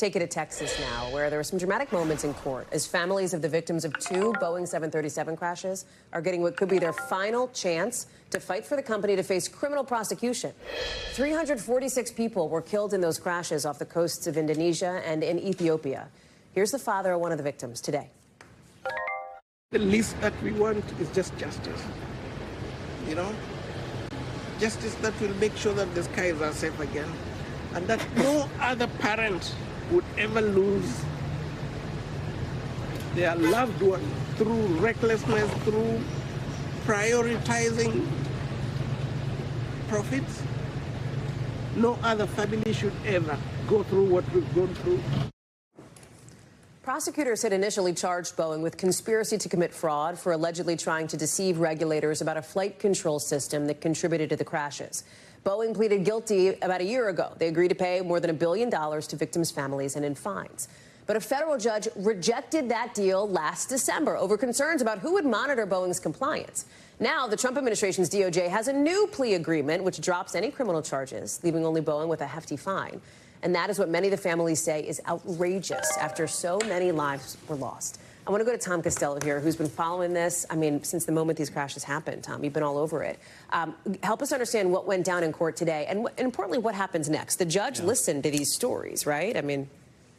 take you to Texas now, where there were some dramatic moments in court as families of the victims of two Boeing 737 crashes are getting what could be their final chance to fight for the company to face criminal prosecution. 346 people were killed in those crashes off the coasts of Indonesia and in Ethiopia. Here's the father of one of the victims today. The least that we want is just justice, you know? Justice that will make sure that the skies are safe again, and that no other parent would ever lose their loved one through recklessness, through prioritizing profits. No other family should ever go through what we've gone through. Prosecutors had initially charged Boeing with conspiracy to commit fraud for allegedly trying to deceive regulators about a flight control system that contributed to the crashes. Boeing pleaded guilty about a year ago. They agreed to pay more than $1 billion to victims' families and in fines. But a federal judge rejected that deal last December over concerns about who would monitor Boeing's compliance. Now, the Trump administration's DOJ has a new plea agreement which drops any criminal charges, leaving only Boeing with a hefty fine. And that is what many of the families say is outrageous after so many lives were lost. I want to go to Tom Costello here, who's been following this, since the moment these crashes happened. Tom, you've been all over it. Help us understand what went down in court today and importantly, what happens next. The judge listened to these stories, right?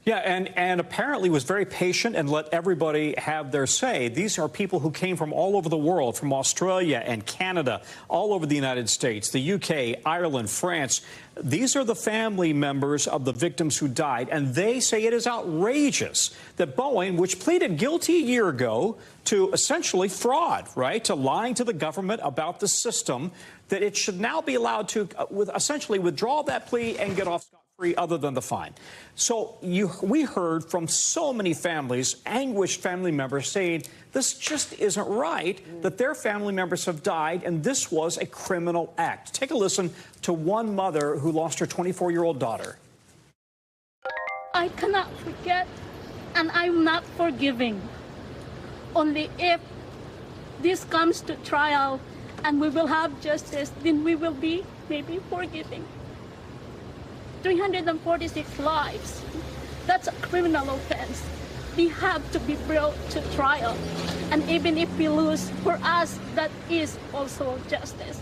Yeah, and apparently was very patient and let everybody have their say. These are people who came from all over the world, from Australia and Canada, all over the United States, the UK, Ireland, France. These are the family members of the victims who died, and they say it is outrageous that Boeing, which pleaded guilty a year ago to essentially fraud, right, to lying to the government about the system, that it should now be allowed to essentially withdraw that plea and get off scot-free other than the fine. So we heard from so many families, anguished family members, saying this just isn't right, that their family members have died, and this was a criminal act. Take a listen to one mother who lost her 24-year-old daughter. I cannot forget, and I'm not forgiving. Only if this comes to trial and we will have justice, then we will be maybe forgiving. 346 lives, that's a criminal offense. They have to be brought to trial. And even if we lose, for us, that is also justice.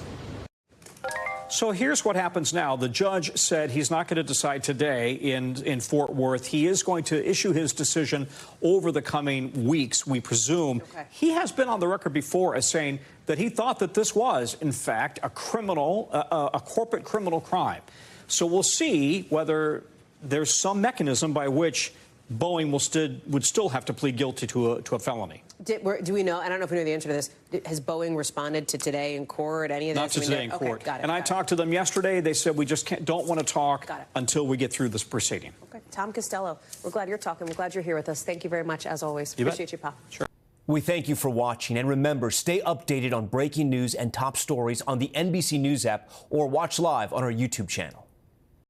So here's what happens now. The judge said he's not going to decide today in Fort Worth. He is going to issue his decision over the coming weeks, we presume. Okay. He has been on the record before as saying that he thought that this was, in fact, a corporate criminal crime. So we'll see whether there's some mechanism by which Boeing would still have to plead guilty to a felony. Do we know? I don't know if we know the answer to this. Has Boeing responded to today in court? Any of this? Not to today in court. Okay, got it. And I talked to them yesterday. They said we just don't want to talk until we get through this proceeding. Okay. Tom Costello, we're glad you're talking. We're glad you're here with us. Thank you very much, as always. Appreciate you, pal. Sure. We thank you for watching, and remember, stay updated on breaking news and top stories on the NBC News app or watch live on our YouTube channel.